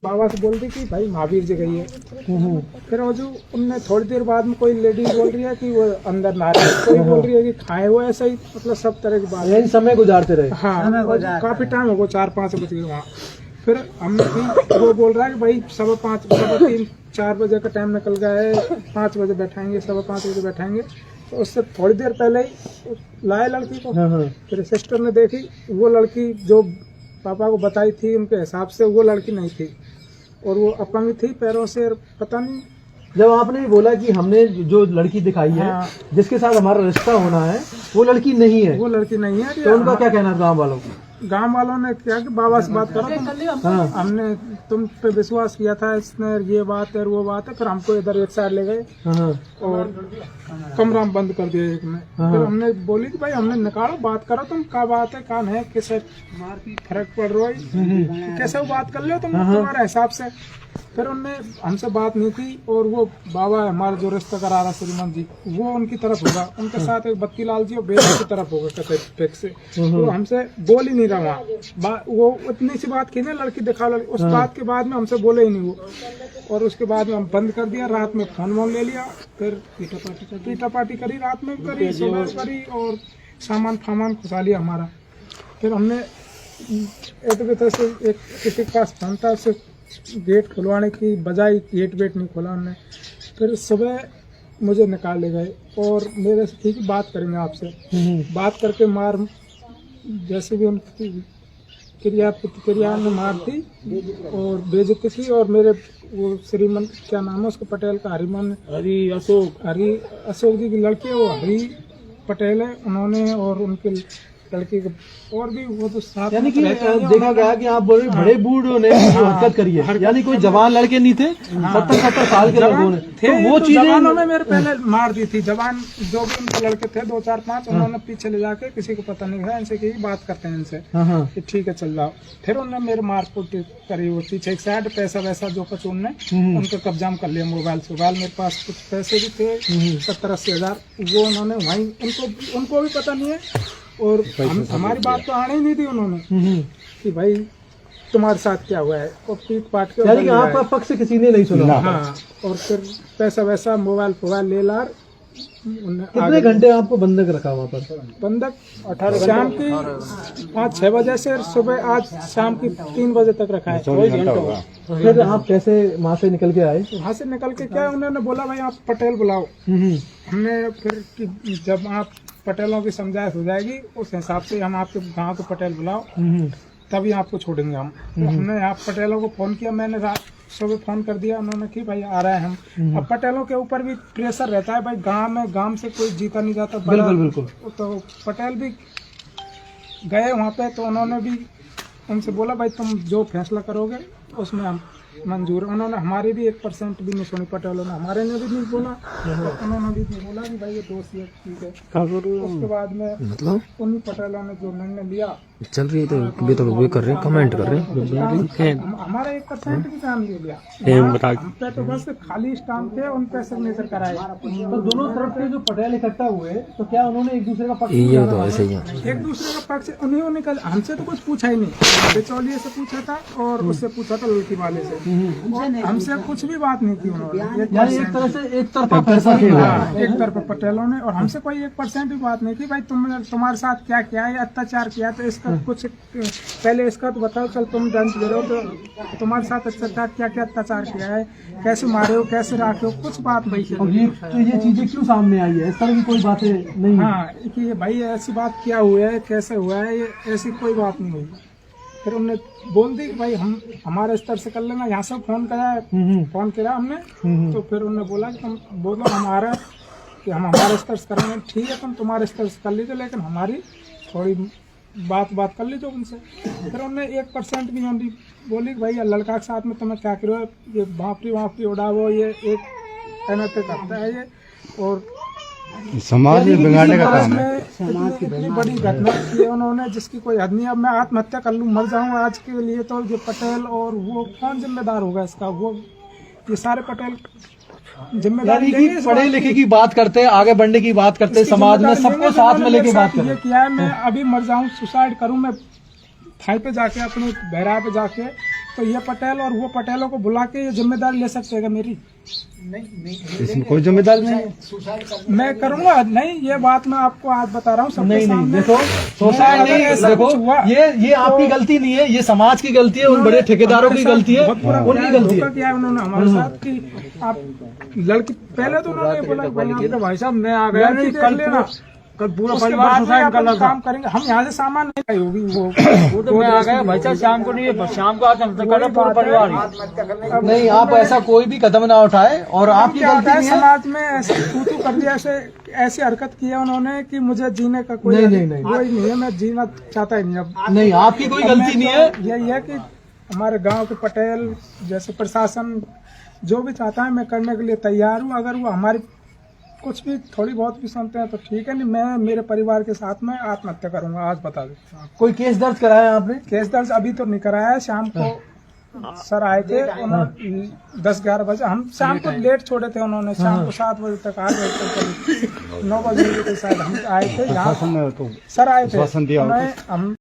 बाबा से बोल दी कि भाई महावीर जी गई है। फिर वो जो उनने थोड़ी देर बाद में कोई लेडीज बोल रही है कि वो अंदर ना रहे, कोई बोल रही है कि खाए हुए, ऐसा ही मतलब सब तरह की बात है। समय गुजारते रहे। हाँ, काफी टाइम हो गया, 4-5 बज गए वहाँ। फिर हमने भी वो बोल रहा है कि भाई 5:15, 3-4 बजे का टाइम निकल गया है, 5 बजे बैठाएंगे, 5:15 बजे बैठाएंगे। तो उससे थोड़ी देर पहले ही लाए लड़की को। फिर सिस्टर ने देखी, वो लड़की जो पापा को बताई थी उनके हिसाब से वो लड़की नहीं थी, और वो अपंग थी पैरों से, पता नहीं। जब आपने बोला कि हमने जो लड़की दिखाई है, हाँ, जिसके साथ हमारा रिश्ता होना है, वो लड़की नहीं है, वो लड़की नहीं है। तो उनका क्या कहना है गाँव वालों को? गांव वालों ने क्या कि बाबा से बात करो, हमने तुम पे विश्वास किया था, इसने ये बात है वो बात है। फिर हमको इधर एक साइड ले गए और कमरा में बंद कर दिया एक में। फिर हमने बोली कि भाई हमने निकालो, बात करो, तुम क्या बात है, कौन है, किसे फर्क पड़ रहा है, कैसे वो बात कर लो तुम तुम्हारे हिसाब से। फिर उनने हमसे बात नहीं की, और वो बाबा हमारा जो रिश्ता करा रहा श्रीमान जी, वो उनकी तरफ होगा, उनके साथ एक बत्ती लाल जी और बेटा की तरफ होगा कथे फिक्स से। वो हमसे बोल ही नहीं रहा वहाँ, वो उतनी सी बात की ना, लड़की दिखा लड़की, उस बात के बाद में हमसे बोले ही नहीं वो। और उसके बाद में हम बंद कर दिया, रात में फोन वोन ले लिया, फिर पीटा पार्टी करी, रात में करी, सुबह करी, और सामान फामान खुसा लिया हमारा। फिर हमने एक से एक किसी के पास फोन था, उससे गेट खुलवाने की बजाय गेट वेट नहीं खोला उन्होंने। फिर सुबह मुझे निकाल ले गए और मेरे से ठीक बात करेंगे आपसे, बात करके मार, जैसे भी उनकी क्रिया प्रतिक्रिया में मार दी और बेइज्जती थी। और मेरे वो श्रीमन क्या नाम है उसको, पटेल का हरि अशोक जी की लड़की है, वो हरि पटेल है, उन्होंने और उनके लड़की को और भी वो तो साथ, यानी कि देखा गया कि आप बोल रहे बड़े बूढ़ों ने हरकत करी है, यानी कोई जवान लड़के नहीं थे, 70-70 साल के लड़कों ने, तो वो चीजें जवानों ने मेरे पहले मार दी थी। जवान जो भी उनके लड़के थे 2-4-5, उन्होंने पीछे ले जाके, किसी को पता नहीं था, इनसे की बात करते हैं इनसे कि ठीक है चल जाओ। फिर उन्होंने मेरे मारकूट करी, वो पीछे एक साइड पैसा वैसा जो कुछ उनने उनका कब्जा कर लिया, मोबाइल मेरे पास कुछ पैसे भी थे 70-80 हजार, वो उन्होंने वहीं, उनको भी पता नहीं है। और हमारी बात तो आने ही नहीं दी उन्होंने कि भाई तुम्हारे साथ क्या हुआ है, और पीट पाट के, यानी कि आपका पक्ष किसी ने नहीं सुना। हाँ, और फिर पैसा वैसा मोबाइल ले ला। कितने घंटे आपको बंधक रखा वहाँ पर? बंधक 18 शाम की 5-6 बजे से सुबह आज शाम की 3 बजे तक रखा है। 24 घंटा। फिर आप कैसे वहाँ से निकल के आए? वहाँ से निकल के क्या, उन्होंने बोला भाई आप पटेल बुलाओ। हमने फिर जब आप पटेलों की समझाइश हो जाएगी, उस हिसाब से हम आपके गाँव के पटेल बुलाओ, तभी आपको छोड़ेंगे हम। तो हमने आप पटेलों को फोन किया, मैंने रात सुबह फोन कर दिया, उन्होंने कि भाई आ रहे हैं हम। अब पटेलों के ऊपर भी प्रेशर रहता है भाई, गांव से कोई जीता नहीं जाता। बिल्कुल। तो पटेल भी गए वहाँ पे, तो उन्होंने भी उनसे बोला भाई तुम जो फैसला करोगे उसमें हम मंजूर। उन्होंने हमारी भी 1% भी नहीं सुनी, पटेलों ने हमारे ने भी नहीं बोला, उन्होंने भी नहीं बोला कि भाई ये दोषी है, ठीक है। उसके बाद में मतलब उन्हीं पटेलों ने जो निर्णय लिया, चल रही है तो भी तो वे कर रहे हैं, कमेंट कर रहे हैं, हमारा 1% भी काम नहीं लिया, तो बस खाली स्टाम्प थे, उन पे सिग्नेचर कराए। तो दोनों तरफ से जो पटेल इकट्ठा हुए, तो क्या उन्होंने एक दूसरे का पक्ष? ये तो ऐसे ही एक दूसरे का पक्ष उन्होंने हमसे तो कुछ पूछा ही नहीं, बिचौलिए से पूछा था और उससे पूछा था लड़की वाले से, हमसे कुछ भी बात नहीं की उन्होंने। एक तरह से एक तरफा पैसा खेला, एक तरफा पटेलों ने, और हमसे कोई 1% भी बात नहीं की भाई तुम्हारे साथ क्या किया है, अत्याचार किया, तो इसका कुछ पहले इसका तो बताओ, चल तुम दंड दे रहे हो तो तुम्हारे साथ अत्याचार क्या अत्याचार किया है, कैसे मारे हो, कैसे राखे हो, कुछ बात नहीं। तो ये चीजें क्यों सामने आई है? इस तरह की कोई बातें नहीं? हाँ, कि भाई ऐसी बात क्या हुआ है, कैसे हुआ है, ये ऐसी कोई बात नहीं हुई। फिर उन्होंने बोल दी कि भाई हम हमारे स्तर से कर लेना, यहाँ से फोन करा हमने, तो फिर उन्होंने बोला कि तुम बोलो हमारा कि हम हमारे स्तर से करेंगे, ठीक है तुम तुम्हारे स्तर से कर लीजिए, लेकिन हमारी थोड़ी बात कर लीजिए उनसे। फिर उन्होंने 1% भी नहीं बोली कि भाई लड़का के साथ में तुम्हें क्या करो, ये बापरी उड़ावो, ये एक एन पे करता है ये, और समाज में बिगाड़ने का काम है। इतनी बड़ी घटना की है उन्होंने जिसकी कोई हद नहीं। अब मैं आत्महत्या कर लूँ, मर जाऊँ आज के लिए, तो ये पटेल और वो कौन जिम्मेदार होगा इसका? वो ये सारे पटेल जिम्मेदारी पढ़े लिखे की बात करते हैं, आगे बढ़ने की बात करते हैं, समाज में सबको साथ में लेके बात करते हैं। ये किया है, मैं अभी मर जाऊं, सुसाइड करूं, मैं थाई पे जाके अपने बहरा पे जाके तो ये पटेल और वो पटेलों को बुला के ये जिम्मेदारी ले सकते हैं मेरी? इसमें कोई जिम्मेदारी नहीं है। मैं करूंगा नहीं, ये बात मैं आपको आज बता रहा हूँ सबके नहीं नहीं, सामने। देखो सोसाइटी अगर ऐसा देखो कुछ हुआ, ये आपकी गलती नहीं है, ये समाज की गलती है, उन बड़े ठेकेदारों की गलती है, बहुत बुरा उनकी गलती धोखा है। किया है उन्होंने हमारे साथ कि आप लड़की, पहले तो उन्होंने बोला कि भाई आपके भाई साहब मैं आ गया नहीं, देख लेना कल पूरा परिवार सुसाइड कर काम करेंगे, हम यहाँ से सामान नहीं लाई होगी वो तो मैं आ गया भाई साहब शाम को नहीं है, शाम को आज हम पूरा परिवार नहीं, आप ऐसा कोई भी कदम ना उठाए और आपकी गलती नहीं है। समाज में ऐसे तू कर दिया, ऐसी हरकत की है उन्होंने कि मुझे जीने का कोई नहीं। कोई नहीं है, मैं जीना चाहता ही नहीं अब। नहीं, आपकी कोई गलती नहीं है। यही है कि हमारे गांव के पटेल जैसे प्रशासन जो भी चाहता है मैं करने के लिए तैयार हूँ। अगर वो हमारी कुछ भी थोड़ी बहुत भी सुनते हैं तो ठीक है, नहीं मैं मेरे परिवार के साथ में आत्महत्या करूंगा, आज बता दो। कोई केस दर्ज कराया आपने? केस दर्ज अभी तो नहीं कराया है, शाम को सर आए थे, उन्होंने 10-11 बजे, हम शाम को लेट छोड़े थे उन्होंने, शाम को 7 बजे तक, 8 बजे तक, 9 बजे के शायद हम आए थे यहाँ, शासन ने तो सर आए थे, शासन दिया होगा। हम